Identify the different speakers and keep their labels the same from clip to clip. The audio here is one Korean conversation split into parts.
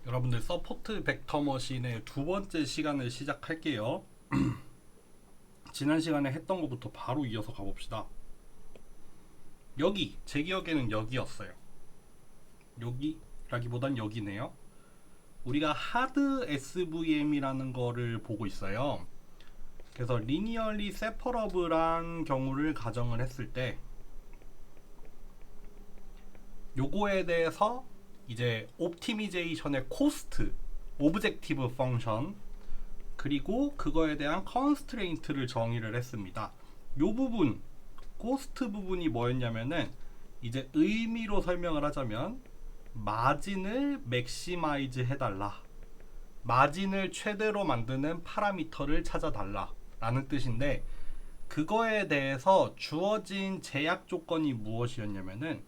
Speaker 1: 여러분들 서포트 벡터 머신의 두 번째 시간을 시작할게요. 지난 시간에 했던 것부터 바로 이어서 가봅시다. 여기 제 기억에는 여기였어요. 여기라기보단 여기네요. 우리가 하드 SVM이라는 거를 보고 있어요. 그래서 리니얼리 세퍼러블한 경우를 가정을 했을 때 요거에 대해서 이제 옵티미제이션의 코스트, 오브젝티브 펑션, 그리고 그거에 대한 컨스트레인트를 정의를 했습니다. 요 부분, 코스트 부분이 뭐였냐면은 이제 의미로 설명을 하자면 마진을 맥시마이즈 해달라, 마진을 최대로 만드는 파라미터를 찾아달라 라는 뜻인데, 그거에 대해서 주어진 제약 조건이 무엇이었냐면은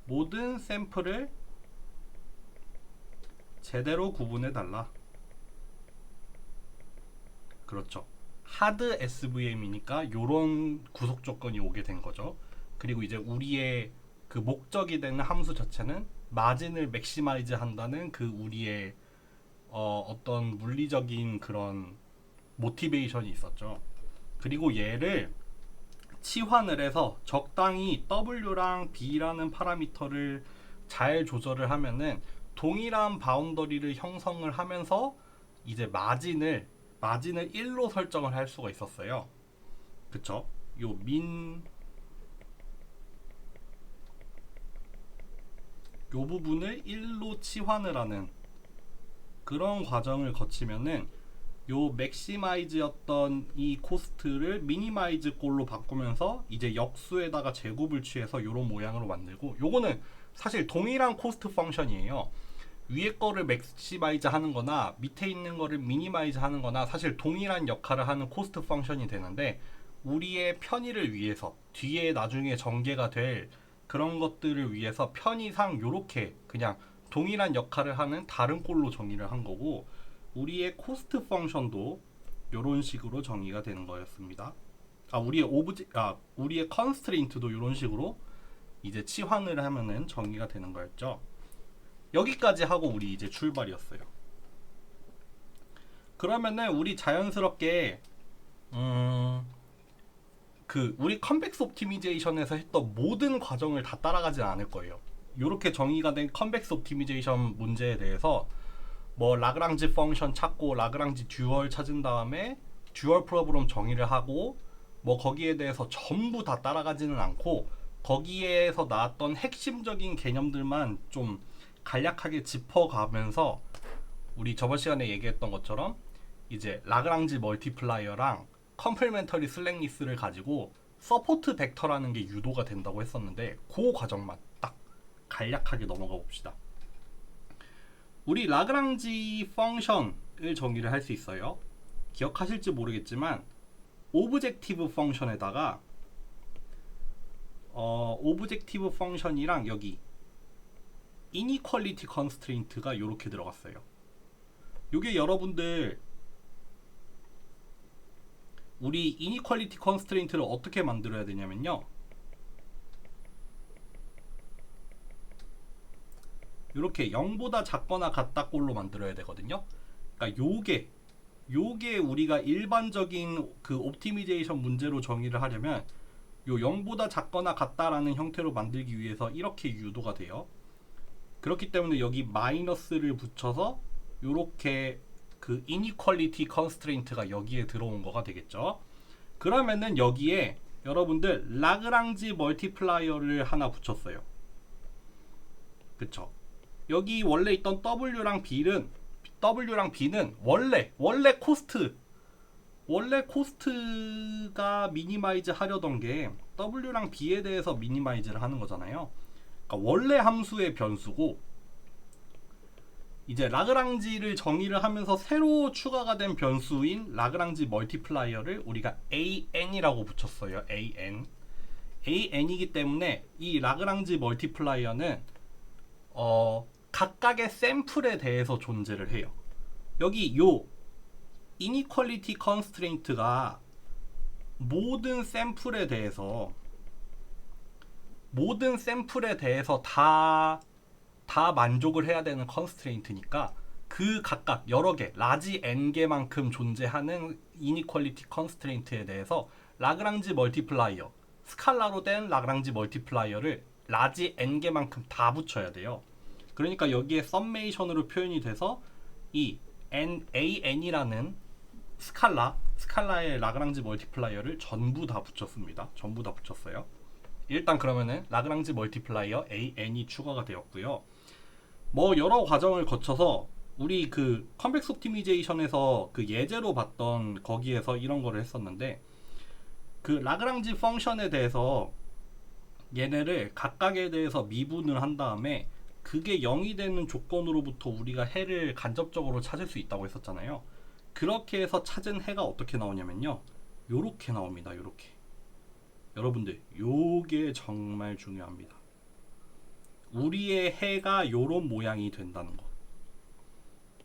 Speaker 1: 모든 샘플을 제대로 구분해 달라. 그렇죠. 하드 SVM이니까 요런 구속 조건이 오게 된 거죠. 그리고 이제 우리의 그 목적이 되는 함수 자체는 마진을 맥시마이즈 한다는 그 우리의 어떤 물리적인 그런 모티베이션이 있었죠. 그리고 얘를 치환을 해서 적당히 W랑 B라는 파라미터를 잘 조절을 하면은 동일한 바운더리를 형성을 하면서 이제 마진을 1로 설정을 할 수가 있었어요. 그쵸? 요 부분을 1로 치환을 하는 그런 과정을 거치면은 요 맥시마이즈였던 이 코스트를 미니마이즈 꼴로 바꾸면서 이제 역수에다가 제곱을 취해서 요런 모양으로 만들고, 요거는 사실 동일한 코스트 펑션이에요. 위에 거를 맥시마이즈 하는 거나 밑에 있는 거를 미니마이즈 하는 거나 사실 동일한 역할을 하는 코스트 펑션이 되는데, 우리의 편의를 위해서 뒤에 나중에 전개가 될 그런 것들을 위해서 편의상 요렇게 그냥 동일한 역할을 하는 다른 꼴로 정의를 한 거고, 우리의 코스트 펑션도 요런 식으로 정의가 되는 거였습니다. 우리의 컨스트레인트도 요런 식으로 이제 치환을 하면은 정의가 되는 거였죠. 여기까지 하고 우리 이제 출발이었어요. 그러면은 우리 자연스럽게 우리 컨벡스 옵티미제이션에서 했던 모든 과정을 다 따라가진 않을 거예요. 이렇게 정의가 된 컨벡스 옵티미제이션 문제에 대해서 뭐 라그랑지 펑션 찾고 라그랑지 듀얼 찾은 다음에 듀얼 프로브럼 정의를 하고 뭐 거기에 대해서 전부 다 따라가지는 않고, 거기에서 나왔던 핵심적인 개념들만 좀 간략하게 짚어가면서 우리 저번 시간에 얘기했던 것처럼 이제 라그랑지 멀티플라이어랑 컴플멘터리 슬랭리스를 가지고 서포트 벡터라는 게 유도가 된다고 했었는데, 그 과정만 딱 간략하게 넘어가 봅시다. 우리 라그랑지 펑션을 정의를 할 수 있어요. 기억하실지 모르겠지만 오브젝티브 펑션에다가 오브젝티브 펑션이랑 여기 이니퀄리티 컨스트레인트가 이렇게 들어갔어요. 이게 여러분들 우리 이니퀄리티 컨스트레인트를 어떻게 만들어야 되냐면요, 이렇게 0보다 작거나 같다 꼴로 만들어야 되거든요. 그러니까 요게 우리가 일반적인 그 옵티미제이션 문제로 정의를 하려면 요 0보다 작거나 같다라는 형태로 만들기 위해서 이렇게 유도가 돼요. 그렇기 때문에 여기 마이너스를 붙여서 요렇게 그 이니퀄리티 컨스트레인트가 여기에 들어온 거가 되겠죠. 그러면은 여기에 여러분들 라그랑지 멀티플라이어를 하나 붙였어요. 그쵸? 여기 원래 있던 W랑 B는 원래 코스트가 미니마이즈 하려던 게 W랑 B에 대해서 미니마이즈를 하는 거잖아요. 그러니까 원래 함수의 변수고, 이제 라그랑지를 정의를 하면서 새로 추가가 된 변수인 라그랑지 멀티플라이어를 우리가 AN이라고 붙였어요. AN이기 때문에 이 라그랑지 멀티플라이어는 각각의 샘플에 대해서 존재를 해요. 여기 요 이니퀄리티 컨스트레인트가 모든 샘플에 대해서 다 만족을 해야 되는 컨스트레인트니까 그 각각 여러 개, 라지 n개만큼 존재하는 이니퀄리티 컨스트레인트에 대해서 라그랑지 멀티플라이어, 스칼라로 된 라그랑지 멀티플라이어를 라지 n개만큼 다 붙여야 돼요. 그러니까 여기에 썸메이션으로 표현이 돼서 이 an이라는 스칼라의 라그랑지 멀티플라이어를 전부 다 붙였습니다. 전부 다 붙였어요. 일단 그러면은 라그랑지 멀티플라이어 an이 추가가 되었고요. 뭐 여러 과정을 거쳐서 우리 그 컨벡스 옵티미제이션에서 그 예제로 봤던 거기에서 이런 거를 했었는데, 그 라그랑지 펑션에 대해서 얘네를 각각에 대해서 미분을 한 다음에 그게 0이 되는 조건으로부터 우리가 해를 간접적으로 찾을 수 있다고 했었잖아요. 그렇게 해서 찾은 해가 어떻게 나오냐면요, 요렇게 나옵니다. 요렇게. 여러분들 요게 정말 중요합니다. 우리의 해가 요런 모양이 된다는 거.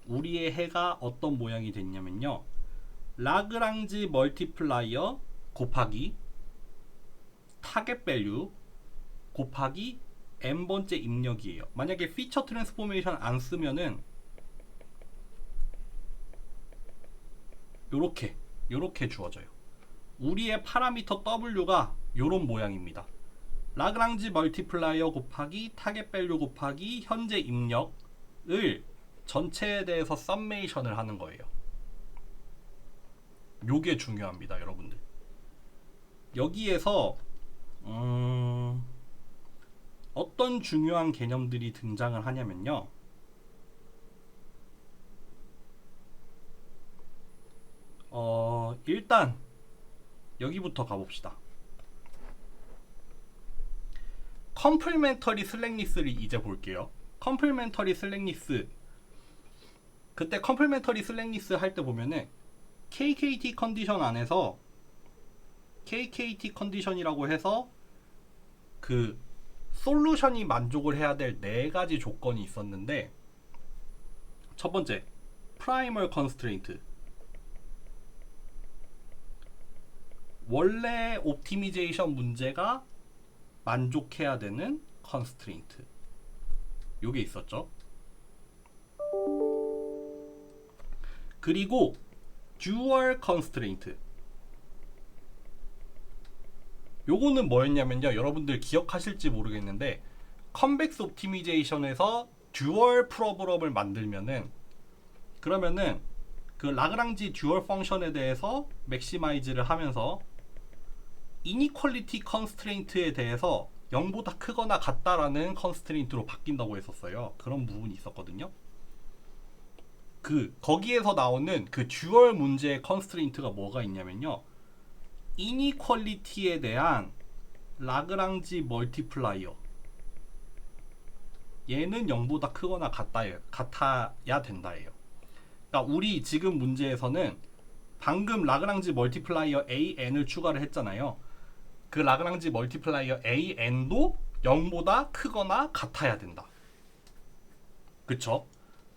Speaker 1: 우리의 해가 어떤 모양이 됐냐면요, 라그랑지 멀티플라이어 곱하기 타겟 밸류 곱하기 n번째 입력이에요. 만약에 피처 트랜스포메이션 안 쓰면은 요렇게 주어져요. 우리의 파라미터 w가 요런 모양입니다. 라그랑지 멀티플라이어 곱하기 타겟 밸류 곱하기 현재 입력을 전체에 대해서 썸메이션을 하는 거예요. 요게 중요합니다, 여러분들. 여기에서 어떤 중요한 개념들이 등장을 하냐면요, 일단 여기부터 가봅시다. 컴플멘터리 슬랙니스를 이제 볼게요. 컴플멘터리 슬랙니스, 그때 컴플멘터리 슬랙니스 할 때 보면은 KKT 컨디션 안에서 KKT 컨디션이라고 해서 그 솔루션이 만족을 해야 될 네 가지 조건이 있었는데, 첫 번째 프라이멀 컨스트레인트, 원래 옵티미제이션 문제가 만족해야 되는 컨스트레인트, 요게 있었죠. 그리고 듀얼 컨스트레인트, 요거는 뭐였냐면요, 여러분들 기억하실지 모르겠는데 컨벡스 옵티미제이션에서 듀얼 프로브럼을 만들면은, 그러면은 그 라그랑지 듀얼 펑션에 대해서 맥시마이즈를 하면서 이니퀄리티 컨스트레인트에 대해서 0보다 크거나 같다라는 컨스트레인트로 바뀐다고 했었어요. 그런 부분이 있었거든요. 거기에서 나오는 그 듀얼 문제의 컨스트레인트가 뭐가 있냐면요, 이니퀄리티에 대한 라그랑지 멀티플라이어, 얘는 0보다 크거나 같아야 된다예요. 그러니까 우리 지금 문제에서는 방금 라그랑지 멀티플라이어 an을 추가를 했잖아요. 그 라그랑지 멀티플라이어 an도 0보다 크거나 같아야 된다. 그쵸?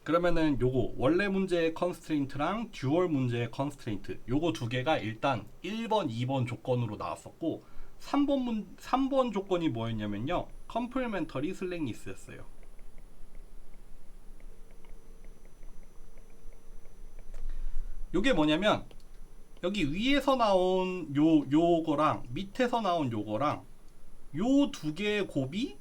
Speaker 1: 그러면은 요거 원래 문제의 컨스트레인트랑 듀얼 문제의 컨스트레인트, 요거 두 개가 일단 1번, 2번 조건으로 나왔었고, 3번 조건이 뭐였냐면요, 컴플멘터리 슬랙니스였어요. 요게 뭐냐면 여기 위에서 나온 요거랑 밑에서 나온 요거랑 요 두 개의 곱이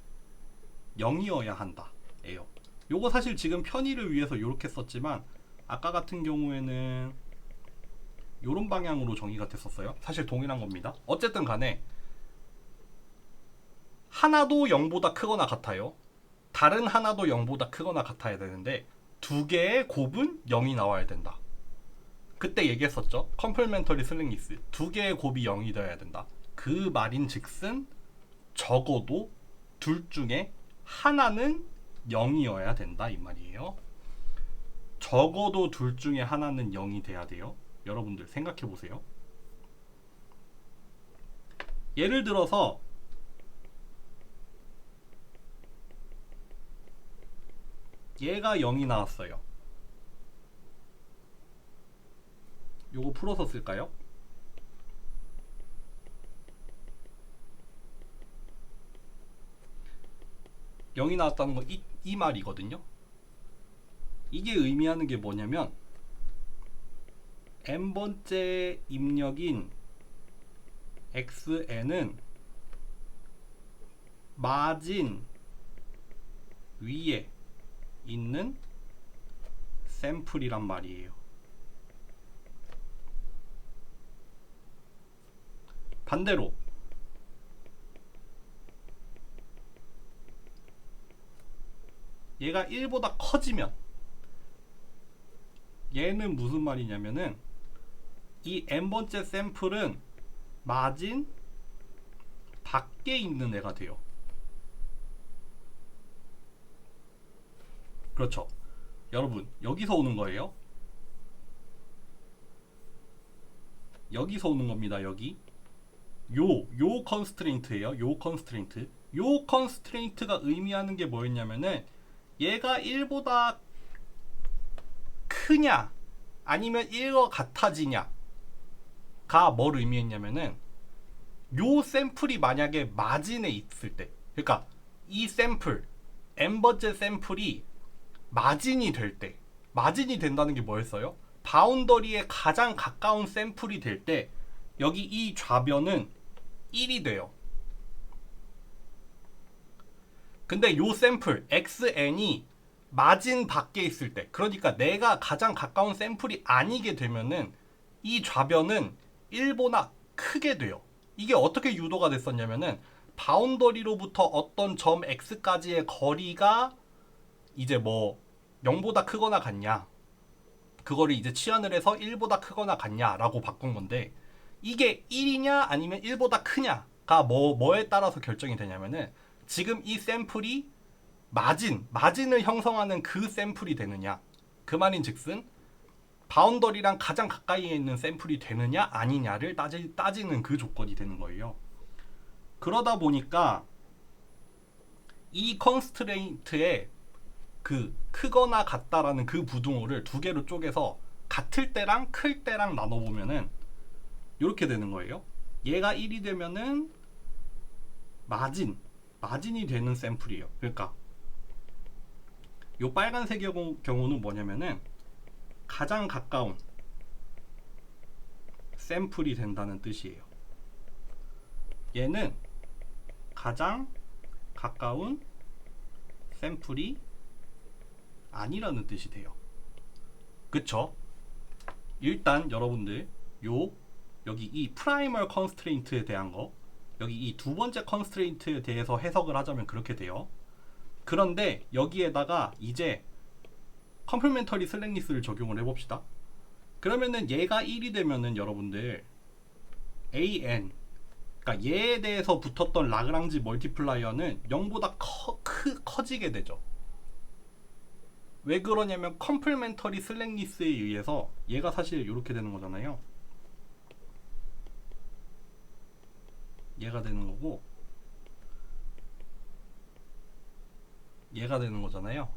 Speaker 1: 0이어야 한다 예요. 요거 사실 지금 편의를 위해서 요렇게 썼지만 아까 같은 경우에는 요런 방향으로 정의가 됐었어요. 사실 동일한 겁니다. 어쨌든 간에 하나도 0보다 크거나 같아요. 다른 하나도 0보다 크거나 같아야 되는데 두 개의 곱은 0이 나와야 된다. 그때 얘기했었죠. 컴플멘터리 슬랙니스, 두 개의 곱이 0이 되어야 된다. 그 말인 즉슨 적어도 둘 중에 하나는 0이어야 된다 이 말이에요. 적어도 둘 중에 하나는 0이 돼야 돼요. 여러분들 생각해 보세요. 예를 들어서 얘가 0이 나왔어요. 요거 풀어서 쓸까요? 영이 나왔다는 거 이 말이거든요. 이게 의미하는 게 뭐냐면 n번째 입력인 xn은 마진 위에 있는 샘플이란 말이에요. 반대로 얘가 1보다 커지면 얘는 무슨 말이냐면은 이 n번째 샘플은 마진 밖에 있는 애가 돼요. 그렇죠. 여러분 여기서 오는 거예요. 여기서 오는 겁니다. 여기 요 컨스트레인트예요. 요 컨스트레인트가 의미하는 게 뭐였냐면은 얘가 1보다 크냐 아니면 1과 같아지냐가 뭘 의미했냐면은 요 샘플이 만약에 마진에 있을 때, 그러니까 이 샘플 n번째 샘플이 마진이 될 때, 마진이 된다는 게 뭐였어요? 바운더리에 가장 가까운 샘플이 될 때 여기 이 좌변은 1이 돼요. 근데 요 샘플 xn이 마진 밖에 있을 때, 그러니까 내가 가장 가까운 샘플이 아니게 되면은 이 좌변은 1보다 크게 돼요. 이게 어떻게 유도가 됐었냐면은 바운더리로부터 어떤 점 x까지의 거리가 이제 뭐 0보다 크거나 같냐, 그거를 이제 치환을 해서 1보다 크거나 같냐라고 바꾼 건데, 이게 1이냐 아니면 1보다 크냐가 뭐에 따라서 결정이 되냐면은 지금 이 샘플이 마진을 형성하는 그 샘플이 되느냐, 그 말인 즉슨 바운더리랑 가장 가까이에 있는 샘플이 되느냐 아니냐를 따지는 그 조건이 되는 거예요. 그러다 보니까 이 컨스트레인트의 그 크거나 같다라는 그 부등호를 두 개로 쪼개서 같을 때랑 클 때랑 나눠보면은 이렇게 되는 거예요. 얘가 1이 되면은 마진이 되는 샘플이에요. 그러니까 요 빨간색의 경우는 뭐냐면은 가장 가까운 샘플이 된다는 뜻이에요. 얘는 가장 가까운 샘플이 아니라는 뜻이 돼요. 그쵸? 일단 여러분들 여기 이 프라이멀 컨스트레인트에 대한 거, 여기 이 두 번째 컨스트레인트에 대해서 해석을 하자면 그렇게 돼요. 그런데 여기에다가 이제 컴플멘터리 슬랭리스를 적용을 해봅시다. 그러면은 얘가 1이 되면은 여러분들 an, 그러니까 얘에 대해서 붙었던 라그랑지 멀티플라이어는 0보다 커지게 되죠. 왜 그러냐면 컴플멘터리 슬랭리스에 의해서 얘가 사실 이렇게 되는 거잖아요. 얘가 되는 거고 얘가 되는 거잖아요.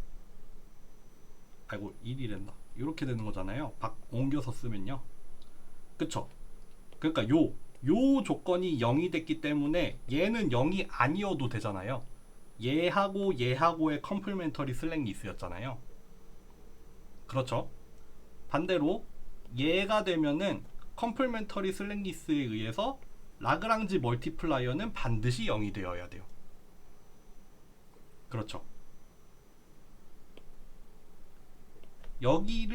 Speaker 1: 아이고 1이 된다. 이렇게 되는 거잖아요. 옮겨서 쓰면요. 그쵸? 그러니까 요 조건이 0이 됐기 때문에 얘는 0이 아니어도 되잖아요. 얘하고의 컴플멘터리 슬랭리스였잖아요. 그렇죠? 반대로 얘가 되면은 컴플멘터리 슬랭리스에 의해서 라그랑지 멀티플라이어는 반드시 0이 되어야 돼요. 그렇죠? 여기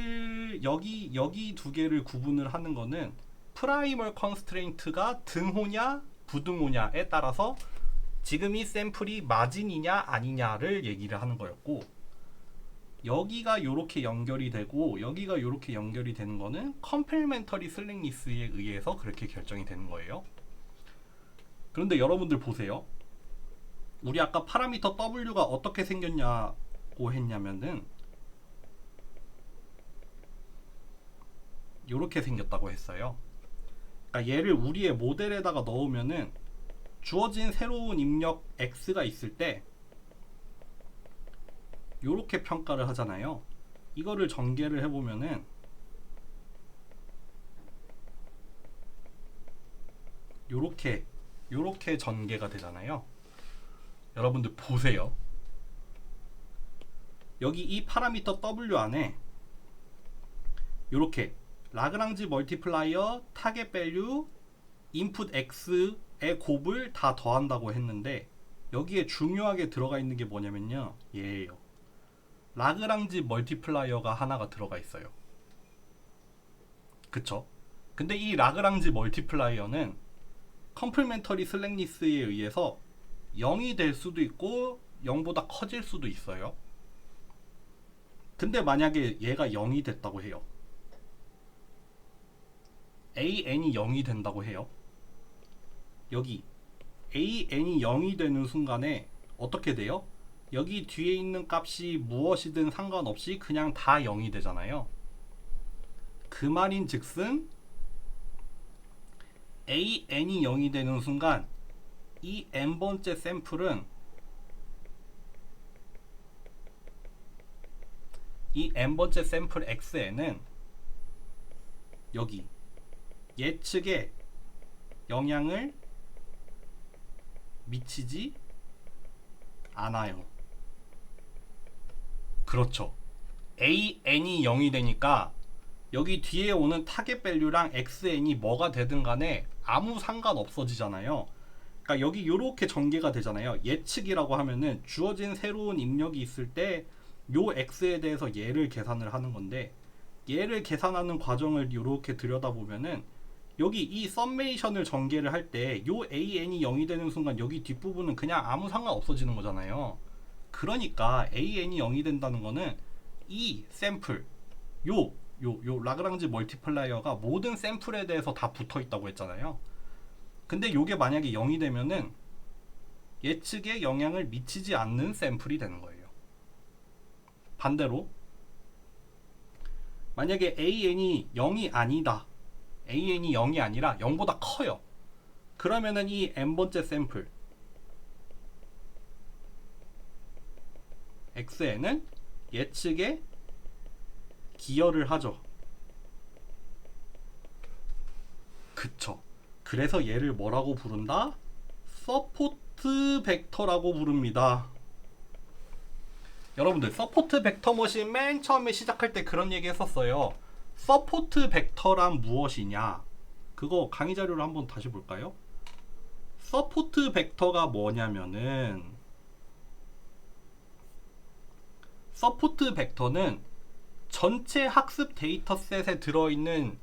Speaker 1: 두 개를 구분을 하는 거는 프라이멀 컨스트레인트가 등호냐 부등호냐에 따라서 지금 이 샘플이 마진이냐 아니냐를 얘기를 하는 거였고, 여기가 요렇게 연결이 되고 여기가 요렇게 연결이 되는 거는 컴플멘터리 슬랭리스에 의해서 그렇게 결정이 되는 거예요. 그런데 여러분들 보세요. 우리 아까 파라미터 W가 어떻게 생겼냐고 했냐면은 요렇게 생겼다고 했어요. 그러니까 얘를 우리의 모델에다가 넣으면은 주어진 새로운 입력 x가 있을 때 요렇게 평가를 하잖아요. 이거를 전개를 해보면은 요렇게 전개가 되잖아요. 여러분들 보세요. 여기 이 파라미터 W 안에 이렇게 라그랑지 멀티플라이어 타겟 밸류 인풋 X의 곱을 다 더한다고 했는데 여기에 중요하게 들어가 있는 게 뭐냐면요, 얘예요. 라그랑지 멀티플라이어가 하나가 들어가 있어요. 그쵸? 근데 이 라그랑지 멀티플라이어는 컴플멘터리 슬랙니스에 의해서 0이 될 수도 있고 0보다 커질 수도 있어요. 근데 만약에 얘가 0이 됐다고 해요. AN이 0이 된다고 해요. 여기 AN이 0이 되는 순간에 어떻게 돼요? 여기 뒤에 있는 값이 무엇이든 상관없이 그냥 다 0이 되잖아요. 그 말인 즉슨 AN이 0이 되는 순간 이 n번째 샘플은 이 n번째 샘플 x에는 여기 예측에 영향을 미치지 않아요. 그렇죠. AN이 0이 되니까 여기 뒤에 오는 타겟 밸류랑 XN이 뭐가 되든 간에 아무 상관 없어지잖아요. 그러니까 여기 이렇게 전개가 되잖아요. 예측이라고 하면은 주어진 새로운 입력이 있을 때 요 X에 대해서 얘를 계산을 하는 건데, 얘를 계산하는 과정을 이렇게 들여다보면은 여기 이 썸메이션을 전개를 할 때 요 AN이 0이 되는 순간 여기 뒷부분은 그냥 아무 상관 없어지는 거잖아요. 그러니까 AN이 0이 된다는 거는 이 샘플 요 라그랑지 멀티플라이어가 모든 샘플에 대해서 다 붙어 있다고 했잖아요. 근데 요게 만약에 0이 되면은 예측에 영향을 미치지 않는 샘플이 되는 거예요. 반대로 만약에 AN이 0이 아니다, AN이 0이 아니라 0보다 커요. 그러면은 이 n번째 샘플 xn은 예측에 기여를 하죠. 그쵸. 그래서 얘를 뭐라고 부른다? 서포트 벡터라고 부릅니다. 여러분들 서포트 벡터 머신 맨 처음에 시작할 때 그런 얘기 했었어요. 서포트 벡터란 무엇이냐? 그거 강의 자료를 한번 다시 볼까요? 서포트 벡터가 뭐냐면은, 서포트 벡터는 전체 학습 데이터셋에 들어있는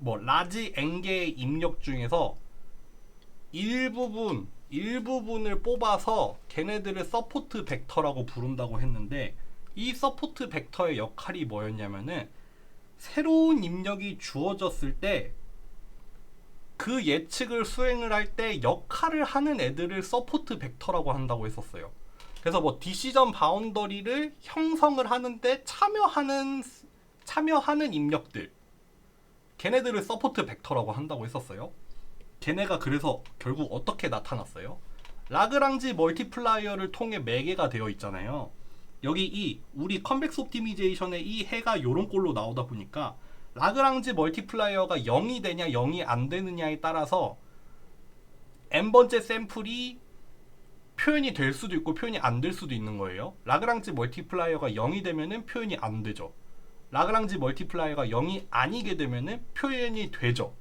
Speaker 1: 라지 n개의 입력 중에서 일부분을 뽑아서 걔네들을 서포트 벡터라고 부른다고 했는데, 이 서포트 벡터의 역할이 뭐였냐면은 새로운 입력이 주어졌을 때 그 예측을 수행을 할 때 역할을 하는 애들을 서포트 벡터라고 한다고 했었어요. 그래서 디시전 바운더리를 형성을 하는데 참여하는 입력들, 걔네들을 서포트 벡터라고 한다고 했었어요. 걔네가 그래서 결국 어떻게 나타났어요? 라그랑지 멀티플라이어를 통해 매개가 되어 있잖아요. 여기 우리 컨벡스 옵티미제이션의 이 해가 요런 꼴로 나오다 보니까 라그랑지 멀티플라이어가 0이 되냐 0이 안 되느냐에 따라서 n번째 샘플이 표현이 될 수도 있고 표현이 안 될 수도 있는 거예요. 라그랑지 멀티플라이어가 0이 되면은 표현이 안 되죠. 라그랑지 멀티플라이어가 0이 아니게 되면은 표현이 되죠.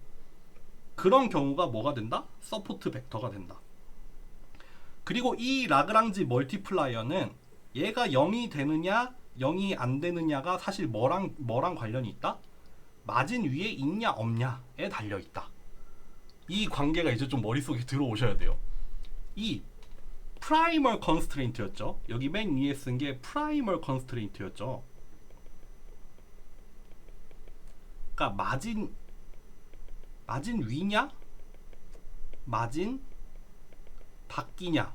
Speaker 1: 그런 경우가 뭐가 된다? 서포트 벡터가 된다. 그리고 이 라그랑지 멀티플라이어는 얘가 0이 되느냐 0이 안 되느냐가 사실 뭐랑 관련이 있다? 마진 위에 있냐 없냐에 달려있다. 이 관계가 이제 좀 머릿속에 들어오셔야 돼요. 이 프라이멀 컨스트레인트였죠. 여기 맨 위에 쓴 게 프라이멀 컨스트레인트였죠. 그러니까 마진 위냐? 마진 밖이냐에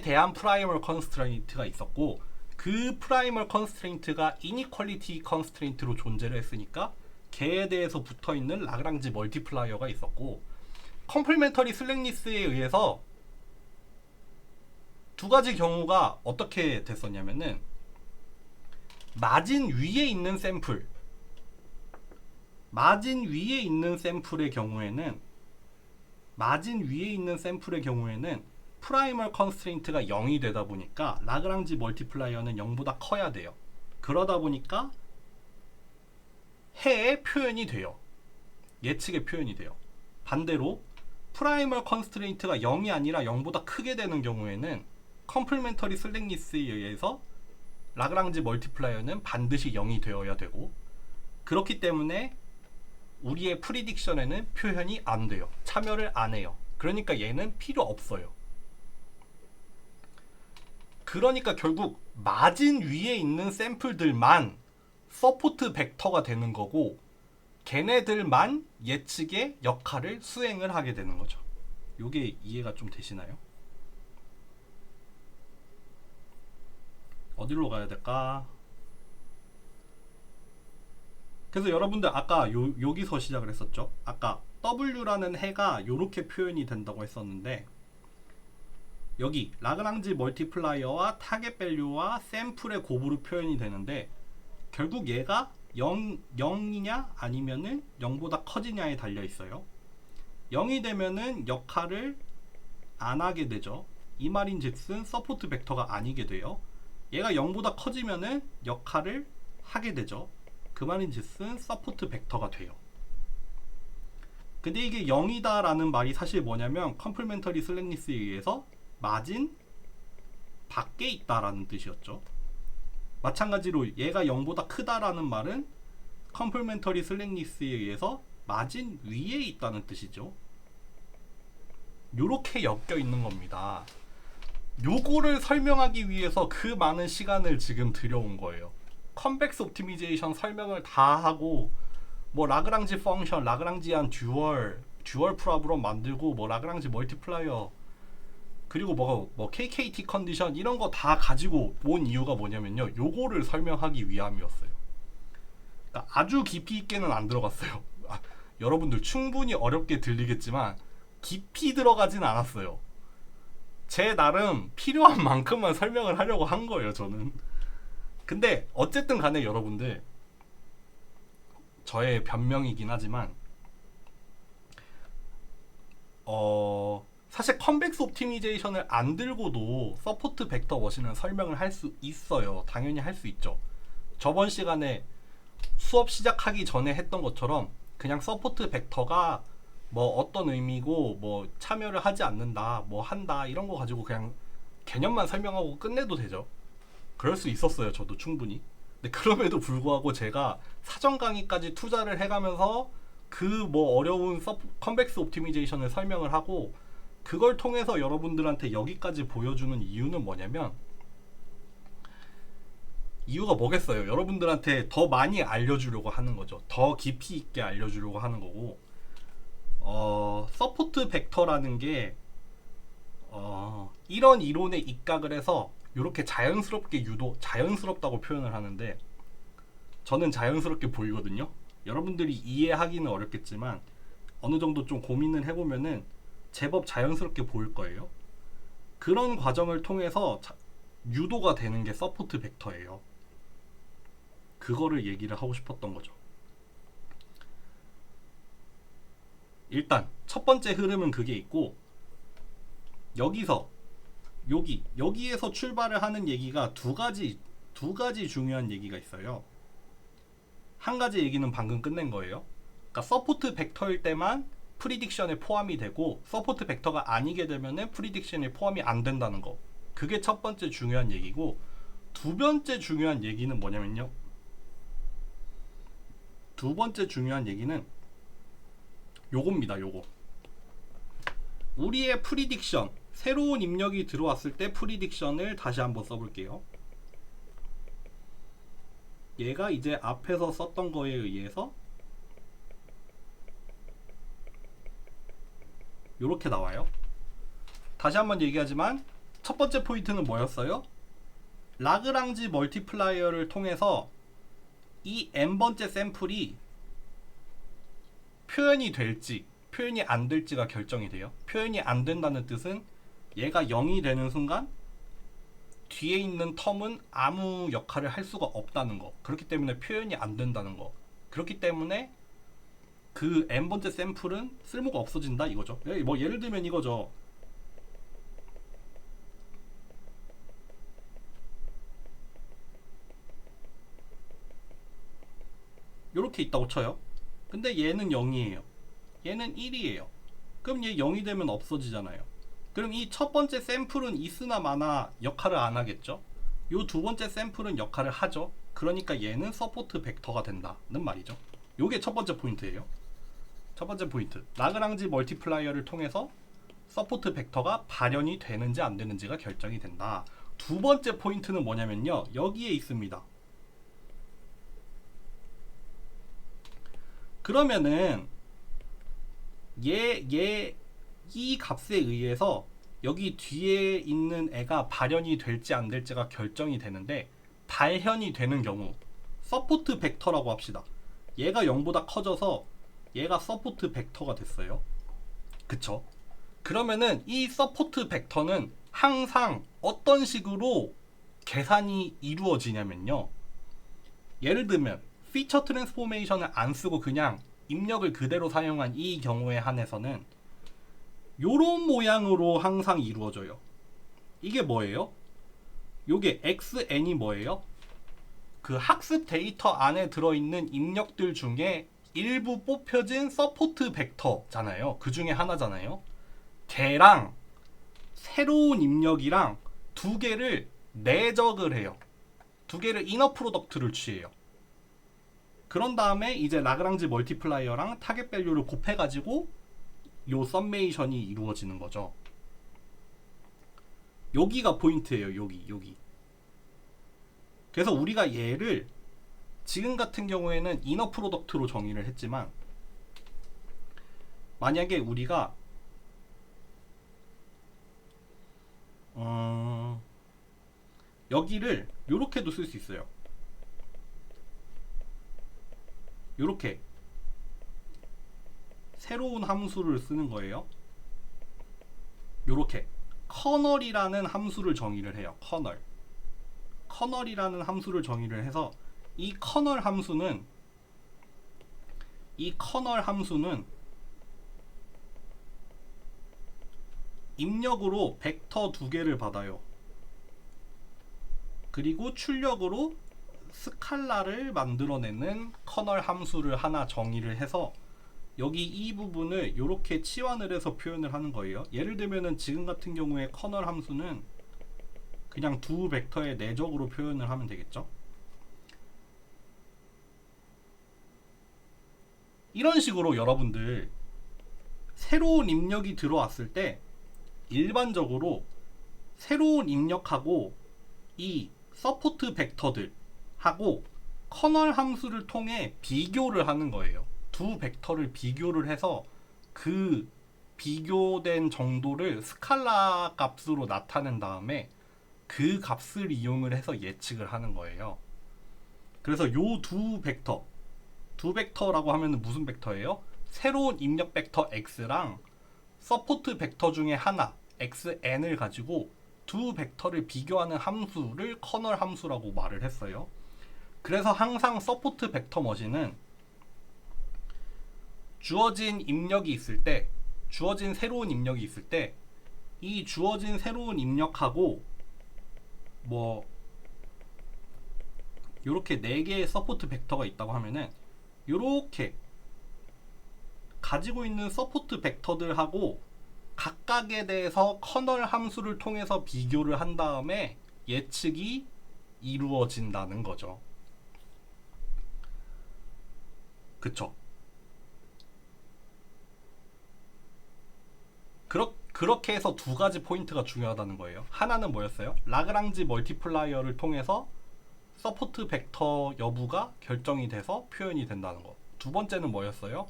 Speaker 1: 대한 프라이멀 컨스트레인트가 있었고, 그 프라이멀 컨스트레인트가 이니퀄리티 컨스트레인트로 존재를 했으니까 걔에 대해서 붙어있는 라그랑지 멀티플라이어가 있었고, 컴플멘터리 슬랙니스에 의해서 두 가지 경우가 어떻게 됐었냐면은, 마진 위에 있는 샘플의 경우에는 프라이멀 컨스트레인트가 0이 되다 보니까 라그랑지 멀티플라이어는 0보다 커야 돼요. 그러다 보니까 해의 표현이 돼요. 예측의 표현이 돼요. 반대로 프라이멀 컨스트레인트가 0이 아니라 0보다 크게 되는 경우에는 컴플리멘터리 슬랙니스에 의해서 라그랑지 멀티플라이어는 반드시 0이 되어야 되고, 그렇기 때문에 우리의 프리딕션에는 표현이 안 돼요. 참여를 안 해요. 그러니까 얘는 필요 없어요. 그러니까 결국 마진 위에 있는 샘플들만 서포트 벡터가 되는 거고, 걔네들만 예측의 역할을 수행을 하게 되는 거죠. 요게 이해가 좀 되시나요? 어디로 가야 될까? 그래서 여러분들 아까 여기서 시작을 했었죠. 아까 W라는 해가 요렇게 표현이 된다고 했었는데, 여기 라그랑지 멀티플라이어와 타겟 밸류와 샘플의 곱으로 표현이 되는데, 결국 얘가 0이냐 아니면은 0보다 커지냐에 달려 있어요. 0이 되면은 역할을 안 하게 되죠. 이 말인즉슨 서포트 벡터가 아니게 돼요. 얘가 0보다 커지면은 역할을 하게 되죠. 그 말인즉슨 서포트 벡터가 돼요. 근데 이게 0이다 라는 말이 사실 뭐냐면 컴플리멘터리 슬랙니스에 의해서 마진 밖에 있다라는 뜻이었죠. 마찬가지로 얘가 0보다 크다라는 말은 컴플리멘터리 슬랙니스에 의해서 마진 위에 있다는 뜻이죠. 요렇게 엮여 있는 겁니다. 요거를 설명하기 위해서 그 많은 시간을 지금 들여온 거예요. 컨벡스 옵티미제이션 설명을 다 하고, 뭐 라그랑지 펑션, 라그랑지안 듀얼 프로블럼 만들고, 뭐 라그랑지 멀티플라이어, 그리고 뭐 KKT 컨디션 이런 거 다 가지고 온 이유가 뭐냐면요, 요거를 설명하기 위함이었어요. 그러니까 아주 깊이 있게는 안 들어갔어요. 여러분들 충분히 어렵게 들리겠지만 깊이 들어가진 않았어요. 제 나름 필요한 만큼만 설명을 하려고 한 거예요, 저는. 근데 어쨌든 간에 여러분들, 저의 변명이긴 하지만 사실 컨벡스 옵티미제이션을 안 들고도 서포트 벡터 머신을 설명을 할 수 있어요. 당연히 할 수 있죠. 저번 시간에 수업 시작하기 전에 했던 것처럼 그냥 서포트 벡터가 뭐 어떤 의미고 뭐 참여를 하지 않는다, 뭐 한다 이런 거 가지고 그냥 개념만 설명하고 끝내도 되죠. 그럴 수 있었어요, 저도 충분히. 근데 그럼에도 불구하고 제가 사전 강의까지 투자를 해가면서 그 뭐 어려운 컨벡스 옵티미제이션을 설명을 하고, 그걸 통해서 여러분들한테 여기까지 보여주는 이유는 뭐냐면, 이유가 뭐겠어요? 여러분들한테 더 많이 알려주려고 하는 거죠. 더 깊이 있게 알려주려고 하는 거고, 서포트 벡터라는 게 이런 이론에 입각을 해서 이렇게 자연스럽게 유도 자연스럽다고 표현을 하는데, 저는 자연스럽게 보이거든요. 여러분들이 이해하기는 어렵겠지만 어느 정도 좀 고민을 해보면은 제법 자연스럽게 보일 거예요. 그런 과정을 통해서 유도가 되는 게 서포트 벡터예요. 그거를 얘기를 하고 싶었던 거죠. 일단 첫 번째 흐름은 그게 있고, 여기에서 출발을 하는 얘기가 두 가지 중요한 얘기가 있어요. 한 가지 얘기는 방금 끝낸 거예요. 그러니까 서포트 벡터일 때만 프리딕션에 포함이 되고, 서포트 벡터가 아니게 되면은 프리딕션에 포함이 안 된다는 거. 그게 첫 번째 중요한 얘기고, 두 번째 중요한 얘기는 뭐냐면요, 두 번째 중요한 얘기는 요겁니다. 요거. 우리의 프리딕션, 새로운 입력이 들어왔을 때 프리딕션을 다시 한번 써볼게요. 얘가 이제 앞에서 썼던 거에 의해서 요렇게 나와요. 다시 한번 얘기하지만 첫 번째 포인트는 뭐였어요? 라그랑지 멀티플라이어를 통해서 이 n번째 샘플이 표현이 될지 표현이 안 될지가 결정이 돼요. 표현이 안 된다는 뜻은 얘가 0이 되는 순간 뒤에 있는 텀은 아무 역할을 할 수가 없다는 거. 그렇기 때문에 표현이 안 된다는 거. 그렇기 때문에 그 n번째 샘플은 쓸모가 없어진다 이거죠. 뭐 예를 들면 이거죠. 이렇게 있다고 쳐요. 근데 얘는 0이에요. 얘는 1이에요. 그럼 얘 0이 되면 없어지잖아요. 그럼 이 첫 번째 샘플은 있으나 마나 역할을 안 하겠죠. 요 두 번째 샘플은 역할을 하죠. 그러니까 얘는 서포트 벡터가 된다는 말이죠. 요게 첫 번째 포인트예요. 첫 번째 포인트, 라그랑지 멀티플라이어를 통해서 서포트 벡터가 발현이 되는지 안 되는지가 결정이 된다. 두 번째 포인트는 뭐냐면요, 여기에 있습니다. 그러면은 이 값에 의해서 여기 뒤에 있는 애가 발현이 될지 안 될지가 결정이 되는데, 발현이 되는 경우 서포트 벡터라고 합시다. 얘가 0보다 커져서 얘가 서포트 벡터가 됐어요. 그쵸? 그러면은 이 서포트 벡터는 항상 어떤 식으로 계산이 이루어지냐면요, 예를 들면 피처 트랜스포메이션을 안 쓰고 그냥 입력을 그대로 사용한 이 경우에 한해서는 요런 모양으로 항상 이루어져요. 이게 뭐예요? 요게 xn이 뭐예요? 그 학습 데이터 안에 들어있는 입력들 중에 일부 뽑혀진 서포트 벡터잖아요. 그 중에 하나잖아요. 걔랑 새로운 입력이랑 두 개를 내적을 해요. 두 개를 이너 프로덕트를 취해요. 그런 다음에 이제 라그랑지 멀티플라이어랑 타겟 밸류를 곱해가지고 요 썸메이션이 이루어지는 거죠. 여기가 포인트예요. 여기. 그래서 우리가 얘를 지금 같은 경우에는 이너 프로덕트로 정의를 했지만, 만약에 우리가 여기를 요렇게도 쓸 수 있어요. 요렇게 새로운 함수를 쓰는 거예요. 요렇게 커널이라는 함수를 정의를 해요. 커널이라는 함수를 정의를 해서 이 커널 함수는 입력으로 벡터 두 개를 받아요. 그리고 출력으로 스칼라를 만들어내는 커널 함수를 하나 정의를 해서 여기 이 부분을 이렇게 치환을 해서 표현을 하는 거예요. 예를 들면은 지금 같은 경우에 커널 함수는 그냥 두 벡터의 내적으로 표현을 하면 되겠죠. 이런 식으로 여러분들 새로운 입력이 들어왔을 때 일반적으로 새로운 입력하고 이 서포트 벡터들하고 커널 함수를 통해 비교를 하는 거예요. 두 벡터를 비교를 해서 그 비교된 정도를 스칼라 값으로 나타낸 다음에 그 값을 이용을 해서 예측을 하는 거예요. 그래서 요 두 벡터라고 하면 무슨 벡터예요? 새로운 입력 벡터 x랑 서포트 벡터 중에 하나 xn을 가지고 두 벡터를 비교하는 함수를 커널 함수라고 말을 했어요. 그래서 항상 서포트 벡터 머신은 주어진 입력이 있을 때, 주어진 새로운 입력이 있을 때, 이 주어진 새로운 입력하고 뭐 요렇게 4개의 서포트 벡터가 있다고 하면은 요렇게 가지고 있는 서포트 벡터들하고 각각에 대해서 커널 함수를 통해서 비교를 한 다음에 예측이 이루어진다는 거죠. 그쵸? 그렇게 해서 두 가지 포인트가 중요하다는 거예요. 하나는 뭐였어요? 라그랑지 멀티플라이어를 통해서 서포트 벡터 여부가 결정이 돼서 표현이 된다는 거. 두 번째는 뭐였어요?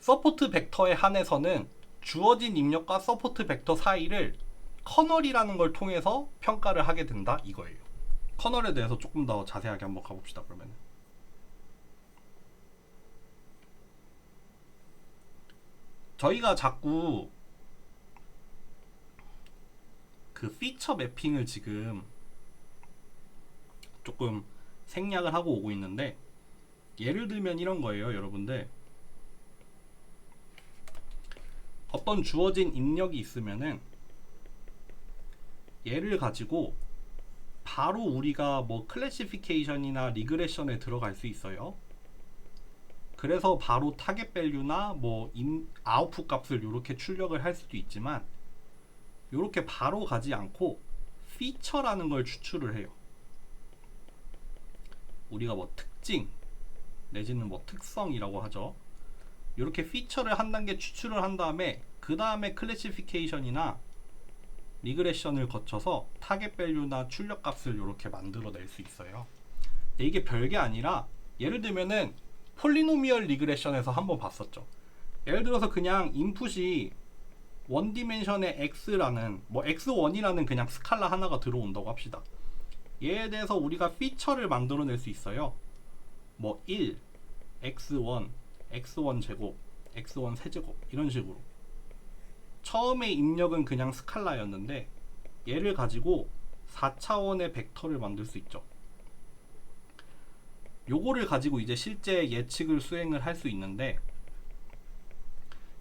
Speaker 1: 서포트 벡터에 한해서는 주어진 입력과 서포트 벡터 사이를 커널이라는 걸 통해서 평가를 하게 된다, 이거예요. 커널에 대해서 조금 더 자세하게 한번 가봅시다. 그러면 저희가 자꾸 그 피처 매핑을 지금 조금 생략을 하고 오고 있는데, 예를 들면 이런 거예요. 여러분들 어떤 주어진 입력이 있으면은 얘를 가지고 바로 우리가 뭐 클래시피케이션이나 리그레션에 들어갈 수 있어요. 그래서 바로 타겟 밸류나 뭐 아웃풋 값을 이렇게 출력을 할 수도 있지만 이렇게 바로 가지 않고 피처라는 걸 추출을 해요. 우리가 뭐 특징 내지는 뭐 특성이라고 하죠. 이렇게 피처를 한 단계 추출을 한 다음에 그 다음에 클래시피케이션이나 리그레션을 거쳐서 타겟 밸류나 출력 값을 이렇게 만들어낼 수 있어요. 근데 이게 별게 아니라 예를 들면은 폴리노미얼 리그레션에서 한번 봤었죠. 예를 들어서 그냥 인풋이 원 디멘션의 x라는 뭐 x1이라는 그냥 스칼라 하나가 들어온다고 합시다. 얘에 대해서 우리가 피처를 만들어낼 수 있어요. 뭐 1, x1, x1 제곱, x1 세제곱 이런 식으로. 처음에 입력은 그냥 스칼라였는데 얘를 가지고 4차원의 벡터를 만들 수 있죠. 요거를 가지고 이제 실제 예측을 수행을 할 수 있는데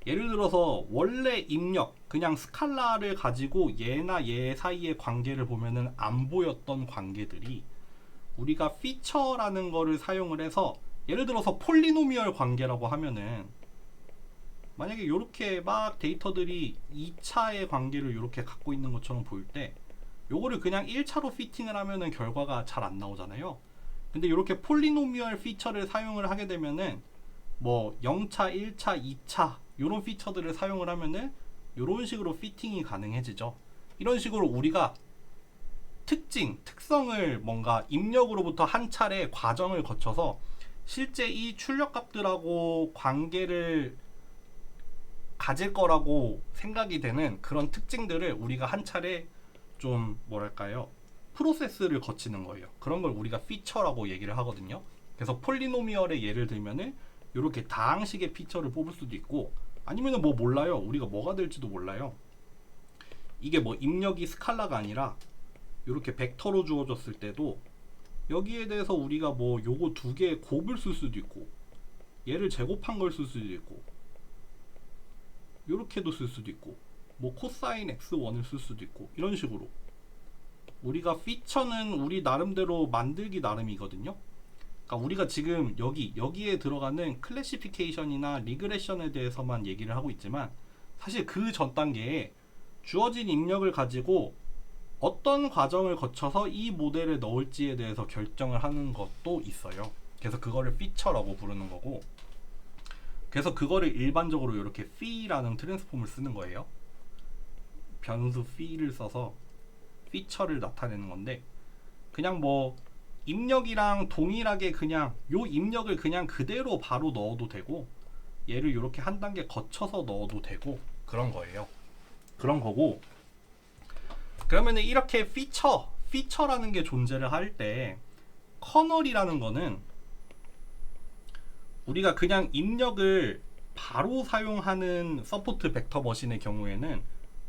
Speaker 1: 예를 들어서 원래 입력 그냥 스칼라를 가지고 얘나 얘 사이의 관계를 보면은 안 보였던 관계들이 우리가 피처라는 거를 사용을 해서 예를 들어서 폴리노미얼 관계라고 하면은 만약에 이렇게 막 데이터들이 2차의 관계를 이렇게 갖고 있는 것처럼 보일 때 요거를 그냥 1차로 피팅을 하면은 결과가 잘 안 나오잖아요. 근데 이렇게 폴리노미얼 피처를 사용을 하게 되면은 뭐 0차, 1차, 2차 이런 피처들을 사용을 하면은 이런 식으로 피팅이 가능해지죠. 이런 식으로 우리가 특징, 특성을 뭔가 입력으로부터 한 차례 과정을 거쳐서 실제 이 출력값들하고 관계를 가질 거라고 생각이 되는 그런 특징들을 우리가 한 차례 좀 뭐랄까요? 프로세스를 거치는 거예요. 그런 걸 우리가 피처라고 얘기를 하거든요. 그래서 폴리노미얼의 예를 들면은 이렇게 다항식의 피처를 뽑을 수도 있고 아니면은 뭐 몰라요. 우리가 뭐가 될지도 몰라요. 이게 뭐 입력이 스칼라가 아니라 이렇게 벡터로 주어졌을 때도 여기에 대해서 우리가 뭐 요거 두 개의 곱을 쓸 수도 있고 얘를 제곱한 걸 쓸 수도 있고 요렇게도 쓸 수도 있고 뭐 코사인 x1을 쓸 수도 있고 이런 식으로 우리가 피처는 우리 나름대로 만들기 나름이거든요. 그러니까 우리가 지금 여기에 들어가는 클래시피케이션이나 리그레션에 대해서만 얘기를 하고 있지만 사실 그 전 단계에 주어진 입력을 가지고 어떤 과정을 거쳐서 이 모델에 넣을지에 대해서 결정을 하는 것도 있어요. 그래서 그거를 피처라고 부르는 거고 그래서 그거를 일반적으로 이렇게 phi라는 트랜스폼을 쓰는 거예요. 변수 phi를 써서 피처를 나타내는 건데 그냥 뭐 입력이랑 동일하게 그냥 요 입력을 그냥 그대로 바로 넣어도 되고 얘를 이렇게 한 단계 거쳐서 넣어도 되고 그런 거예요. 그런 거고 그러면은 이렇게 피처라는 게 존재를 할 때 커널이라는 거는 우리가 그냥 입력을 바로 사용하는 서포트 벡터 머신의 경우에는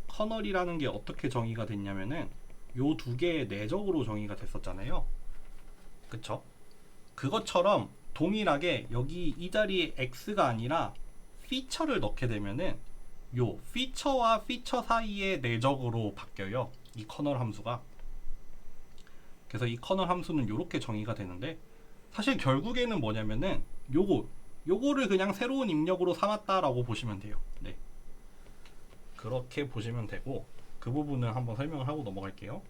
Speaker 1: 커널이라는 게 어떻게 정의가 됐냐면은 요 두 개의 내적으로 정의가 됐었잖아요. 그쵸? 그것처럼 동일하게 여기 이 자리에 x가 아니라 피처를 넣게 되면은 요 피처와 피처 사이의 내적으로 바뀌어요. 이 커널 함수가. 그래서 이 커널 함수는 이렇게 정의가 되는데 사실 결국에는 뭐냐면은 요거를 그냥 새로운 입력으로 삼았다라고 보시면 돼요. 네. 그렇게 보시면 되고 그 부분은 한번 설명을 하고 넘어갈게요.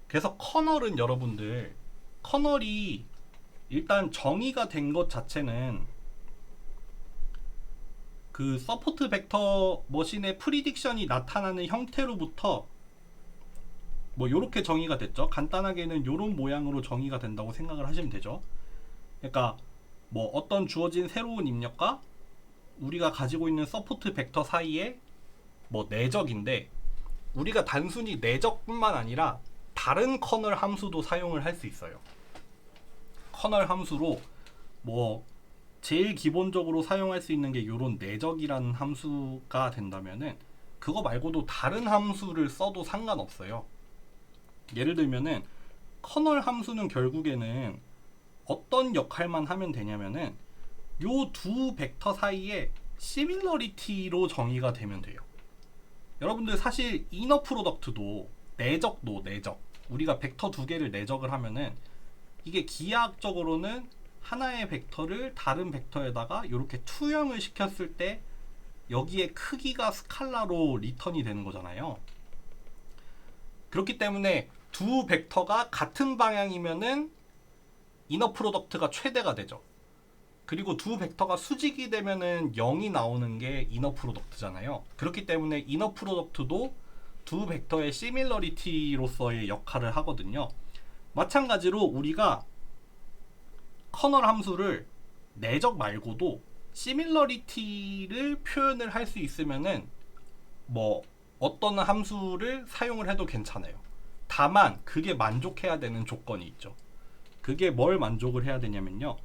Speaker 1: 그래서 커널은 여러분들 커널이 일단 정의가 된 것 자체는 그 서포트 벡터 머신의 프리딕션이 나타나는 형태로부터 뭐 요렇게 정의가 됐죠. 간단하게는 요런 모양으로 정의가 된다고 생각을 하시면 되죠. 그러니까 뭐 어떤 주어진 새로운 입력과 우리가 가지고 있는 서포트 벡터 사이에 뭐 내적인데 우리가 단순히 내적뿐만 아니라 다른 커널 함수도 사용을 할 수 있어요. 커널 함수로 뭐 제일 기본적으로 사용할 수 있는 게 요런 내적이라는 함수가 된다면은 그거 말고도 다른 함수를 써도 상관없어요. 예를 들면은 커널 함수는 결국에는 어떤 역할만 하면 되냐면은 요 두 벡터 사이에 시밀러리티로 정의가 되면 돼요. 여러분들 사실 이너 프로덕트도 내적 우리가 벡터 두 개를 내적을 하면은 이게 기하학적으로는 하나의 벡터를 다른 벡터에다가 이렇게 투영을 시켰을 때 여기에 크기가 스칼라로 리턴이 되는 거잖아요. 그렇기 때문에 두 벡터가 같은 방향이면은 이너 프로덕트가 최대가 되죠. 그리고 두 벡터가 수직이 되면은 0이 나오는 게 이너 프로덕트잖아요. 그렇기 때문에 이너 프로덕트도 두 벡터의 시밀러리티로서의 역할을 하거든요. 마찬가지로 우리가 커널 함수를 내적 말고도 시밀러리티를 표현을 할 수 있으면은 뭐 어떤 함수를 사용을 해도 괜찮아요. 다만 그게 만족해야 되는 조건이 있죠. 그게 뭘 만족을 해야 되냐면요.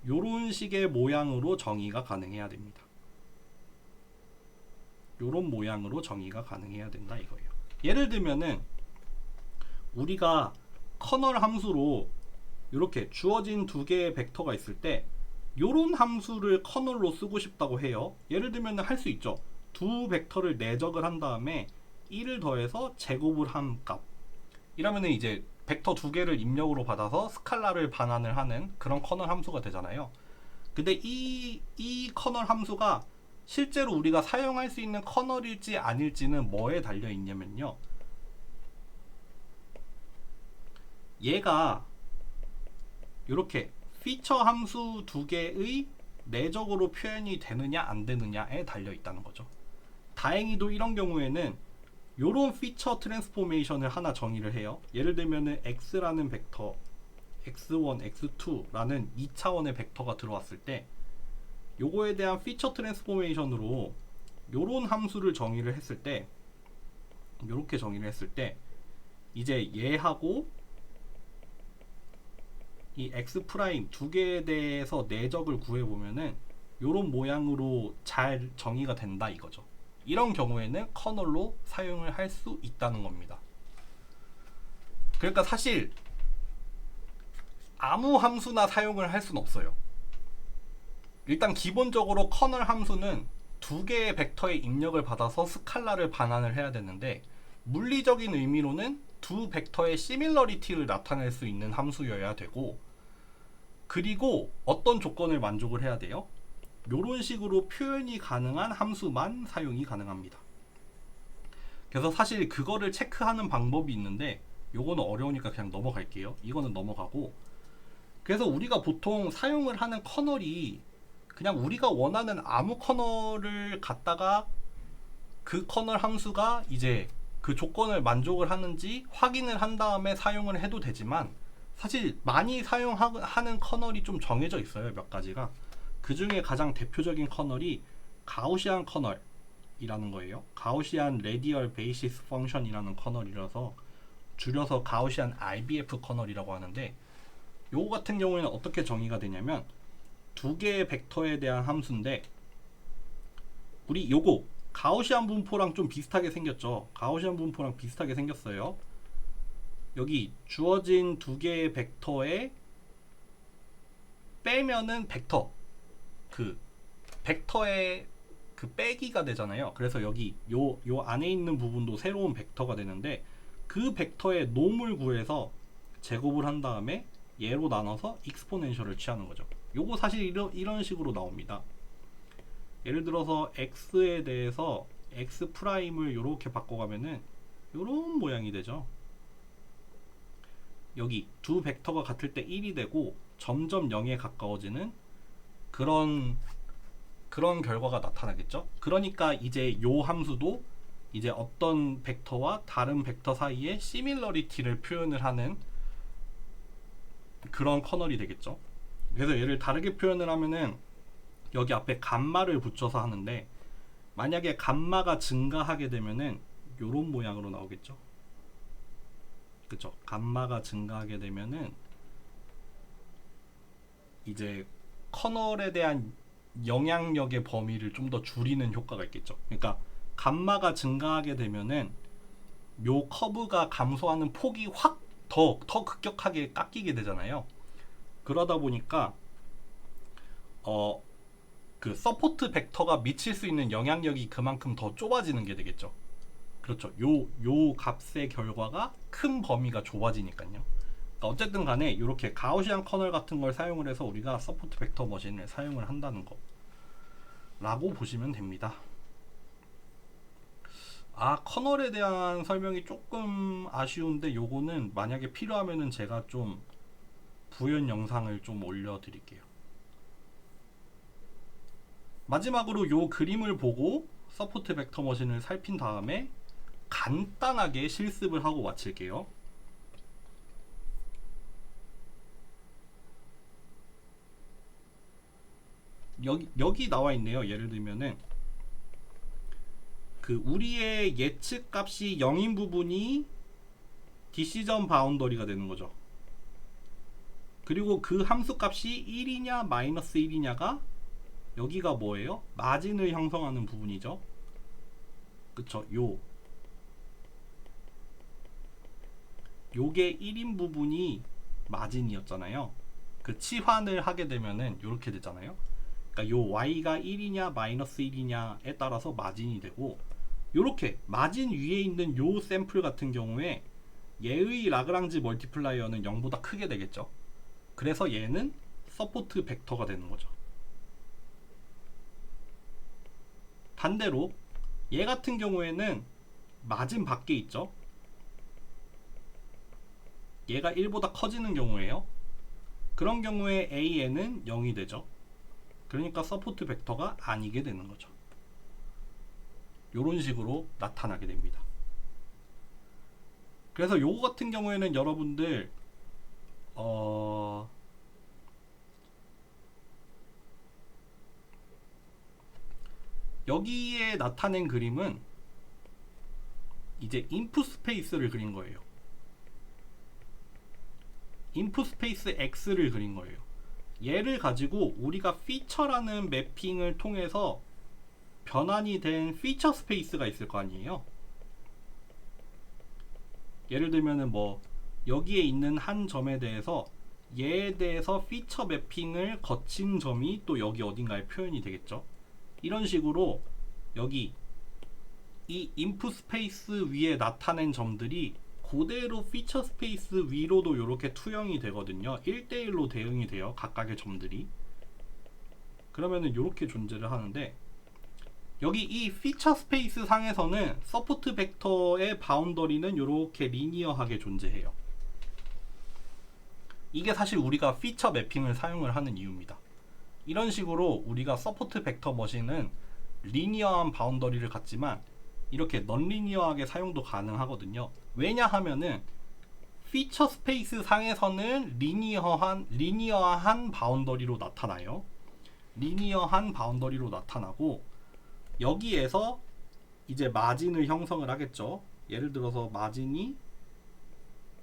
Speaker 1: 요런 식의 모양으로 정의가 가능해야 됩니다. 요런 모양으로 정의가 가능해야 된다 이거예요. 예를 들면은 우리가 커널 함수로 이렇게 주어진 두 개의 벡터가 있을 때 요런 함수를 커널로 쓰고 싶다고 해요. 예를 들면 할 수 있죠. 두 벡터를 내적을 한 다음에 1을 더해서 제곱을 한 값. 이러면은 이제 벡터 두 개를 입력으로 받아서 스칼라를 반환을 하는 그런 커널 함수가 되잖아요. 근데 이 커널 함수가 실제로 우리가 사용할 수 있는 커널일지 아닐지는 뭐에 달려 있냐면요. 얘가 이렇게 피처 함수 두 개의 내적으로 표현이 되느냐 안 되느냐에 달려 있다는 거죠. 다행히도 이런 경우에는 요런 피처 트랜스포메이션을 하나 정의를 해요. 예를 들면은 x라는 벡터 x1, x2라는 2차원의 벡터가 들어왔을 때 요거에 대한 피처 트랜스포메이션으로 요런 함수를 정의를 했을 때 요렇게 정의를 했을 때 이제 얘하고 이 x 프라임 두 개에 대해서 내적을 구해보면은 요런 모양으로 잘 정의가 된다 이거죠. 이런 경우에는 커널로 사용을 할 수 있다는 겁니다. 그러니까 사실 아무 함수나 사용을 할 수는 없어요. 일단 기본적으로 커널 함수는 두 개의 벡터의 입력을 받아서 스칼라를 반환을 해야 되는데 물리적인 의미로는 두 벡터의 시밀러리티를 나타낼 수 있는 함수여야 되고 그리고 어떤 조건을 만족을 해야 돼요? 이런 식으로 표현이 가능한 함수만 사용이 가능합니다. 그래서 사실 그거를 체크하는 방법이 있는데 요거는 어려우니까 그냥 넘어갈게요. 이거는 넘어가고 그래서 우리가 보통 사용을 하는 커널이 그냥 우리가 원하는 아무 커널을 갖다가 그 커널 함수가 이제 그 조건을 만족을 하는지 확인을 한 다음에 사용을 해도 되지만 사실 많이 사용하는 커널이 좀 정해져 있어요. 몇 가지가. 그 중에 가장 대표적인 커널이 가우시안 커널이라는 거예요. 가우시안 레디얼 베이시스 펑션이라는 커널이라서 줄여서 가우시안 IBF 커널이라고 하는데 요거 같은 경우에는 어떻게 정의가 되냐면 두 개의 벡터에 대한 함수인데 우리 요거 가우시안 분포랑 좀 비슷하게 생겼죠. 가우시안 분포랑 비슷하게 생겼어요. 여기 주어진 두 개의 벡터에 빼면은 벡터의 그 빼기가 되잖아요. 그래서 여기 요 안에 있는 부분도 새로운 벡터가 되는데 그 벡터의 놈을 구해서 제곱을 한 다음에 얘로 나눠서 익스포넨셜을 취하는 거죠. 요거 사실 이런 식으로 나옵니다. 예를 들어서 x에 대해서 x 프라임을 요렇게 바꿔가면은 요런 모양이 되죠. 여기 두 벡터가 같을 때 1이 되고 점점 0에 가까워지는 그런 결과가 나타나겠죠. 그러니까 이제 요 함수도 이제 어떤 벡터와 다른 벡터 사이에 시밀러리티를 표현을 하는 그런 커널이 되겠죠. 그래서 얘를 다르게 표현을 하면은 여기 앞에 감마를 붙여서 하는데 만약에 감마가 증가하게 되면은 요런 모양으로 나오겠죠. 그쵸? 감마가 증가하게 되면은 이제 커널에 대한 영향력의 범위를 좀 더 줄이는 효과가 있겠죠. 그러니까 감마가 증가하게 되면은 요 커브가 감소하는 폭이 확 더 급격하게 깎이게 되잖아요. 그러다 보니까 그 서포트 벡터가 미칠 수 있는 영향력이 그만큼 더 좁아지는 게 되겠죠. 그렇죠. 요 값의 결과가 큰 범위가 좁아지니까요. 그러니까 어쨌든 간에 이렇게 가우시안 커널 같은 걸 사용을 해서 우리가 서포트 벡터 머신을 사용을 한다는 거 라고 보시면 됩니다. 커널에 대한 설명이 조금 아쉬운데 요거는 만약에 필요하면은 제가 좀 부연 영상을 좀 올려드릴게요. 마지막으로 요 그림을 보고 서포트 벡터 머신을 살핀 다음에 간단하게 실습을 하고 마칠게요. 여기 나와 있네요. 예를 들면은 그 우리의 예측 값이 0인 부분이 디시전 바운더리가 되는 거죠. 그리고 그 함수 값이 1이냐 마이너스 1이냐가 여기가 뭐예요? 마진을 형성하는 부분이죠. 그쵸? 요게 1인 부분이 마진이었잖아요. 그 치환을 하게 되면은 요렇게 되잖아요. 그러니까 요 y가 1이냐 마이너스 1이냐에 따라서 마진이 되고, 요렇게 마진 위에 있는 요 샘플 같은 경우에 얘의 라그랑지 멀티플라이어는 0보다 크게 되겠죠. 그래서 얘는 서포트 벡터가 되는 거죠. 반대로 얘 같은 경우에는 마진 밖에 있죠. 얘가 1보다 커지는 경우에요. 그런 경우에 AN은 0이 되죠. 그러니까 서포트 벡터가 아니게 되는 거죠. 이런 식으로 나타나게 됩니다. 그래서 요거 같은 경우에는 여러분들 여기에 나타낸 그림은 이제 인풋 스페이스를 그린 거예요. 인풋 스페이스 X를 그린 거예요. 얘를 가지고 우리가 피처라는 매핑을 통해서 변환이 된 피처 스페이스가 있을 거 아니에요. 예를 들면은 뭐 여기에 있는 한 점에 대해서 얘에 대해서 피처 매핑을 거친 점이 또 여기 어딘가에 표현이 되겠죠. 이런 식으로 여기 이 인풋 스페이스 위에 나타낸 점들이 그대로 피처 스페이스 위로도 이렇게 투영이 되거든요. 1대1로 대응이 돼요. 각각의 점들이. 그러면은 이렇게 존재를 하는데, 여기 이 피처 스페이스 상에서는 서포트 벡터의 바운더리는 이렇게 리니어하게 존재해요. 이게 사실 우리가 피처 매핑을 사용을 하는 이유입니다. 이런 식으로 우리가 서포트 벡터 머신은 리니어한 바운더리를 갖지만 이렇게 넌리니어하게 사용도 가능하거든요. 왜냐하면은 피처 스페이스 상에서는 리니어한 바운더리로 나타나요. 리니어한 바운더리로 나타나고, 여기에서 이제 마진을 형성을 하겠죠. 예를 들어서 마진이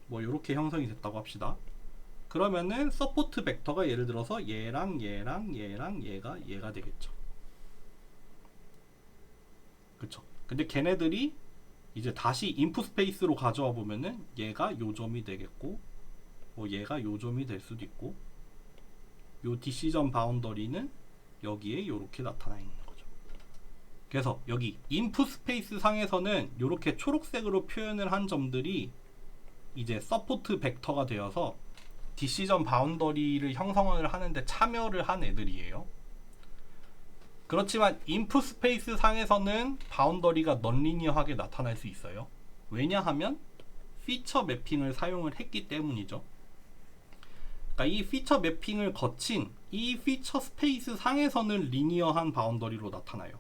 Speaker 1: 뭐 이렇게 형성이 됐다고 합시다. 그러면은 서포트 벡터가 예를 들어서 얘랑 얘가 되겠죠. 그쵸? 근데 걔네들이 이제 다시 인풋 스페이스로 가져와 보면은 얘가 요 점이 되겠고, 뭐 얘가 요 점이 될 수도 있고, 요 디시전 바운더리는 여기에 요렇게 나타나 있는 거죠. 그래서 여기 인풋 스페이스 상에서는 요렇게 초록색으로 표현을 한 점들이 이제 서포트 벡터가 되어서 디시전 바운더리를 형성을 하는데 참여를 한 애들이에요. 그렇지만 인풋 스페이스 상에서는 바운더리가 넌리니어하게 나타날 수 있어요. 왜냐하면 피처 매핑을 사용을 했기 때문이죠. 그러니까 이 피처 매핑을 거친 이 피처 스페이스 상에서는 리니어한 바운더리로 나타나요.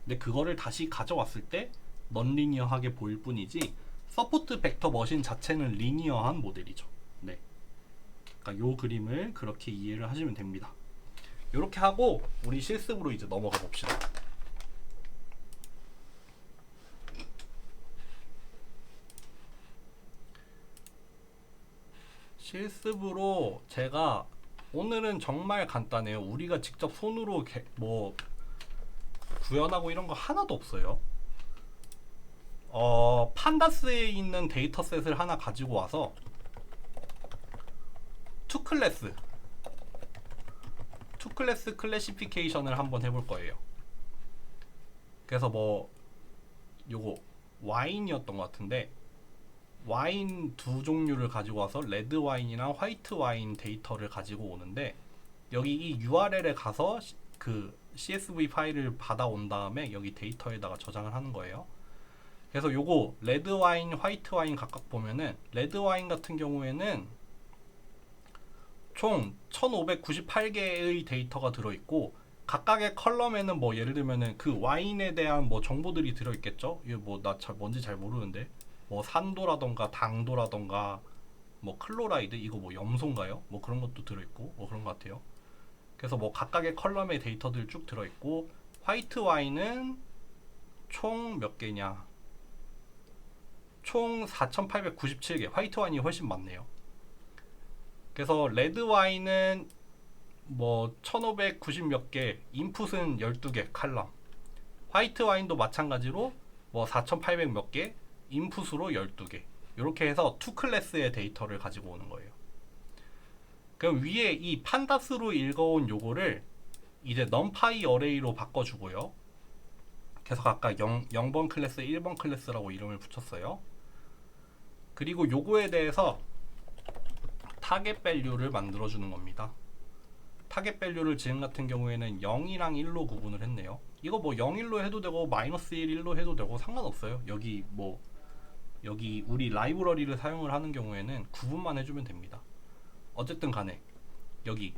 Speaker 1: 근데 그거를 다시 가져왔을 때 넌리니어하게 보일 뿐이지 서포트 벡터 머신 자체는 리니어한 모델이죠. 네. 그러니까 요 그림을 그렇게 이해를 하시면 됩니다. 이렇게 하고 우리 실습으로 이제 넘어가 봅시다. 실습으로 제가 오늘은 정말 간단해요. 우리가 직접 손으로 뭐 구현하고 이런 거 하나도 없어요. 판다스에 있는 데이터셋을 하나 가지고 와서 투클래스 클래시피케이션을 한번 해볼 거예요. 그래서 뭐 요거 와인이었던 것 같은데 와인 두 종류를 가지고 와서 레드 와인이랑 화이트 와인 데이터를 가지고 오는데 여기 이 URL에 가서 그 CSV 파일을 받아온 다음에 여기 데이터에다가 저장을 하는 거예요. 그래서 요거 레드 와인, 화이트 와인 각각 보면은 레드 와인 같은 경우에는 총 1598개의 데이터가 들어있고 각각의 컬럼에는 뭐 예를 들면은 그 와인에 대한 뭐 정보들이 들어있겠죠. 이게 뭐 나 뭔지 잘 모르는데 뭐 산도라던가 당도라던가 뭐 클로라이드 이거 뭐 염소인가요? 뭐 그런 것도 들어있고 뭐 그런 것 같아요. 그래서 뭐 각각의 컬럼에 데이터들 쭉 들어있고 화이트 와인은 총 몇 개냐? 총 4897개. 화이트 와인이 훨씬 많네요. 그래서 레드 와인은 뭐 1590 몇 개, 인풋은 12개 칼럼. 화이트 와인도 마찬가지로 뭐 4800 몇 개, 인풋으로 12개. 이렇게 해서 투 클래스의 데이터를 가지고 오는 거예요. 그럼 위에 이 판다스로 읽어온 요거를 이제 numpy 어레이로 바꿔주고요. 그래서 각각 0번 클래스, 1번 클래스라고 이름을 붙였어요. 그리고 요거에 대해서 타겟 밸류를 만들어주는 겁니다. 타겟 밸류를 지금 같은 경우에는 0이랑 1로 구분을 했네요. 이거 뭐 0, 1로 해도 되고 마이너스 1, 1로 해도 되고 상관없어요. 여기 우리 라이브러리를 사용을 하는 경우에는 구분만 해주면 됩니다. 어쨌든 간에 여기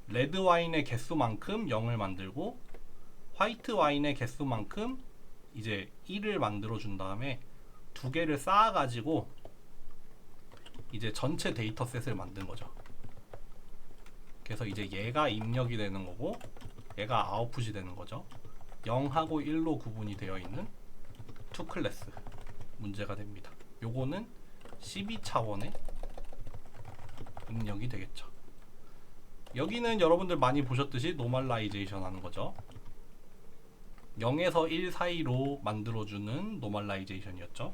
Speaker 1: 레드 와인의 개수만큼 0을 만들고 화이트 와인의 개수만큼 이제 1을 만들어 준 다음에 두 개를 쌓아 가지고 이제 전체 데이터셋을 만든 거죠. 그래서 이제 얘가 입력이 되는 거고 얘가 아웃풋이 되는 거죠. 0하고 1로 구분이 되어 있는 투 클래스 문제가 됩니다. 요거는 12차원의 입력이 되겠죠. 여기는 여러분들 많이 보셨듯이 노멀라이제이션 하는 거죠. 0에서 1 사이로 만들어주는 노멀라이제이션이었죠.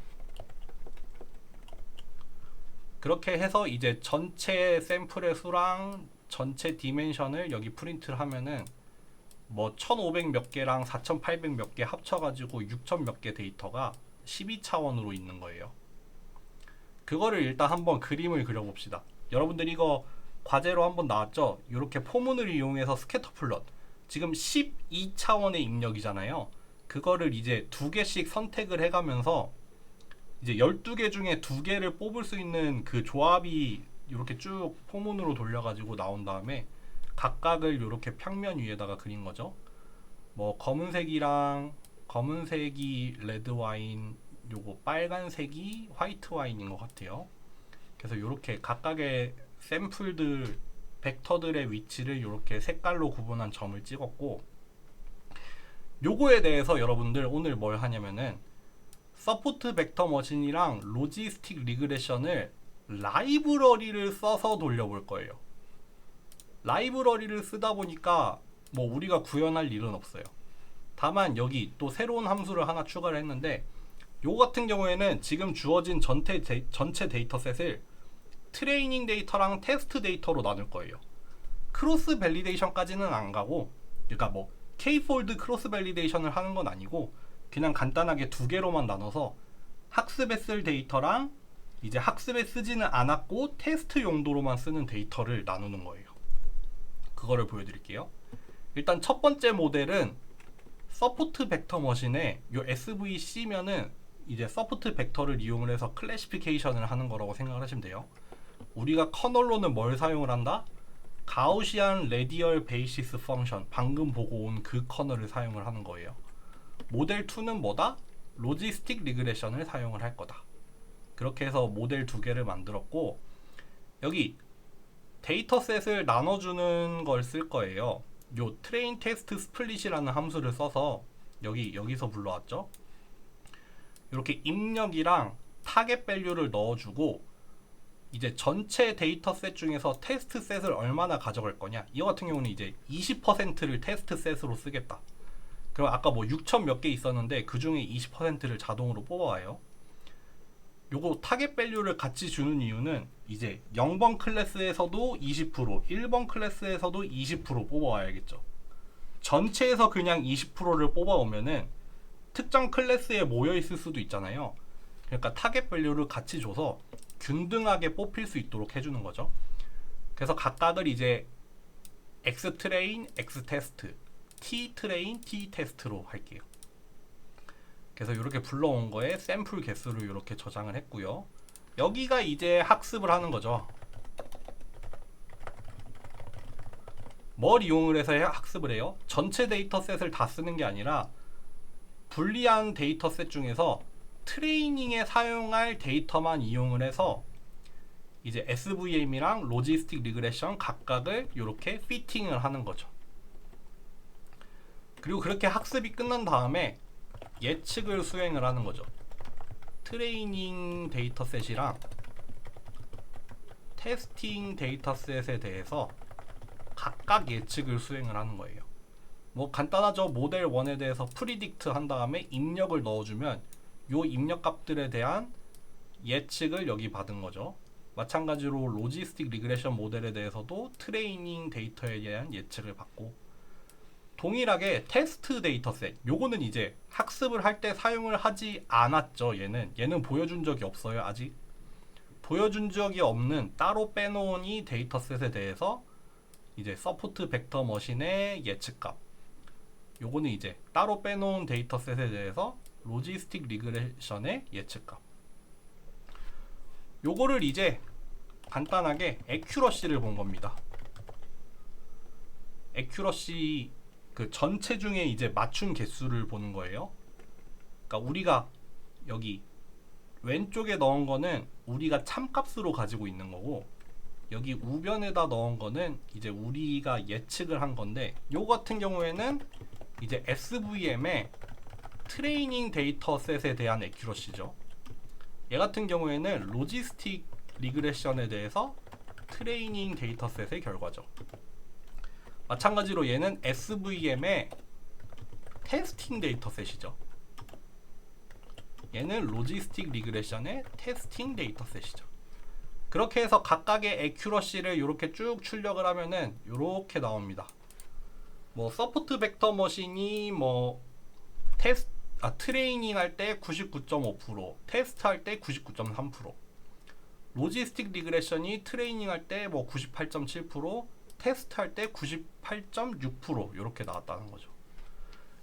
Speaker 1: 그렇게 해서 이제 전체 샘플의 수랑 전체 디멘션을 여기 프린트를 하면은 뭐 1500 몇 개랑 4800 몇 개 합쳐가지고 6000 몇 개 데이터가 12차원으로 있는 거예요. 그거를 일단 한번 그림을 그려봅시다. 여러분들 이거 과제로 한번 나왔죠? 이렇게 포문을 이용해서 스캐터 플롯 지금 12차원의 입력이잖아요. 그거를 이제 두 개씩 선택을 해가면서 이제 12개 중에 2개를 뽑을 수 있는 그 조합이 이렇게 쭉 포문으로 돌려가지고 나온 다음에 각각을 이렇게 평면 위에다가 그린 거죠. 뭐 검은색이랑 검은색이 레드 와인, 요거 빨간색이 화이트 와인인 것 같아요. 그래서 이렇게 각각의 샘플들 벡터들의 위치를 이렇게 색깔로 구분한 점을 찍었고 요거에 대해서 여러분들 오늘 뭘 하냐면은 서포트 벡터 머신이랑 로지스틱 리그레션을 라이브러리를 써서 돌려볼 거예요. 라이브러리를 쓰다 보니까 뭐 우리가 구현할 일은 없어요. 다만 여기 또 새로운 함수를 하나 추가를 했는데 요 같은 경우에는 지금 주어진 전체 데이터셋을 트레이닝 데이터랑 테스트 데이터로 나눌 거예요. 크로스 밸리데이션까지는 안 가고 그러니까 뭐 K폴드 크로스 밸리데이션을 하는 건 아니고 그냥 간단하게 두 개로만 나눠서 학습에 쓸 데이터랑 이제 학습에 쓰지는 않았고 테스트 용도로만 쓰는 데이터를 나누는 거예요. 그거를 보여드릴게요. 일단 첫 번째 모델은 서포트 벡터 머신에 요 SVC면은 이제 서포트 벡터를 이용을 해서 클래시피케이션을 하는 거라고 생각을 하시면 돼요. 우리가 커널로는 뭘 사용을 한다? 가우시안 레디얼 베이시스 펑션, 방금 보고 온 그 커널을 사용을 하는 거예요. 모델 2는 뭐다? 로지스틱 리그레션을 사용을 할 거다. 그렇게 해서 모델 두 개를 만들었고 여기 데이터셋을 나눠주는 걸 쓸 거예요. 요 트레인 테스트 스플릿이라는 함수를 써서 여기서 불러왔죠. 이렇게 입력이랑 타겟 밸류를 넣어주고 이제 전체 데이터셋 중에서 테스트 셋을 얼마나 가져갈 거냐. 이 같은 경우는 이제 20%를 테스트 셋으로 쓰겠다. 그럼 아까 뭐 6000 몇 개 있었는데 그 중에 20%를 자동으로 뽑아와요. 요거 타겟 밸류를 같이 주는 이유는 이제 0번 클래스에서도 20%, 1번 클래스에서도 20% 뽑아와야겠죠. 전체에서 그냥 20%를 뽑아오면은 특정 클래스에 모여 있을 수도 있잖아요. 그러니까 타겟 밸류를 같이 줘서 균등하게 뽑힐 수 있도록 해주는 거죠. 그래서 각각을 이제 X 트레인, X 테스트, T 트레인, T 테스트로 할게요. 그래서 이렇게 불러온 거에 샘플 개수를 이렇게 저장을 했고요. 여기가 이제 학습을 하는 거죠. 뭘 이용을 해서 학습을 해요? 전체 데이터셋을 다 쓰는 게 아니라 불리한 데이터셋 중에서 트레이닝에 사용할 데이터만 이용을 해서 이제 SVM이랑 로지스틱 리그레션 각각을 이렇게 피팅을 하는 거죠. 그리고 그렇게 학습이 끝난 다음에 예측을 수행을 하는 거죠. 트레이닝 데이터셋이랑 테스팅 데이터셋에 대해서 각각 예측을 수행을 하는 거예요. 뭐 간단하죠. 모델 1에 대해서 프리딕트 한 다음에 입력을 넣어주면 요 입력 값들에 대한 예측을 여기 받은 거죠. 마찬가지로 로지스틱 리그레션 모델에 대해서도 트레이닝 데이터에 대한 예측을 받고, 동일하게 테스트 데이터셋, 요거는 이제 학습을 할 때 사용을 하지 않았죠. 얘는 보여준 적이 없어요. 아직 보여준 적이 없는 따로 빼놓은 이 데이터셋에 대해서 이제 서포트 벡터 머신의 예측값, 요거는 이제 따로 빼놓은 데이터셋에 대해서 로지스틱 리그레션의 예측값, 요거를 이제 간단하게 애큐러시를 본 겁니다. 애큐러시 그 전체 중에 이제 맞춘 개수를 보는 거예요. 그러니까 우리가 여기 왼쪽에 넣은 거는 우리가 참값으로 가지고 있는 거고, 여기 우변에다 넣은 거는 이제 우리가 예측을 한 건데, 요 같은 경우에는 이제 SVM의 트레이닝 데이터셋에 대한 애큐러시죠. 얘 같은 경우에는 로지스틱 리그레션에 대해서 트레이닝 데이터셋의 결과죠. 마찬가지로 얘는 SVM의 테스팅 데이터셋이죠. 얘는 로지스틱 리그레션의 테스팅 데이터셋이죠. 그렇게 해서 각각의 애큐러시를 이렇게 쭉 출력을 하면은 이렇게 나옵니다. 뭐 서포트 벡터 머신이 뭐 트레이닝 할 때 99.5%, 테스트 할 때 99.3%, 로지스틱 리그레션이 트레이닝 할 때 뭐 98.7%, 테스트 할 때 98.6% 이렇게 나왔다는 거죠.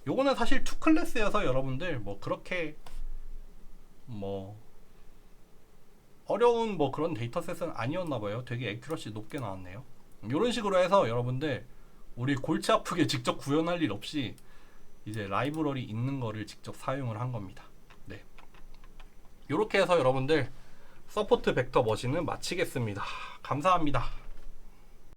Speaker 1: 요거는 사실 2클래스여서 여러분들 뭐 그렇게 뭐 어려운 뭐 그런 데이터셋은 아니었나 봐요. 되게 애큐러시 높게 나왔네요. 이런 식으로 해서 여러분들 우리 골치 아프게 직접 구현할 일 없이 이제 라이브러리 있는 거를 직접 사용을 한 겁니다. 네. 이렇게 해서 여러분들 서포트 벡터 머신은 마치겠습니다. 감사합니다.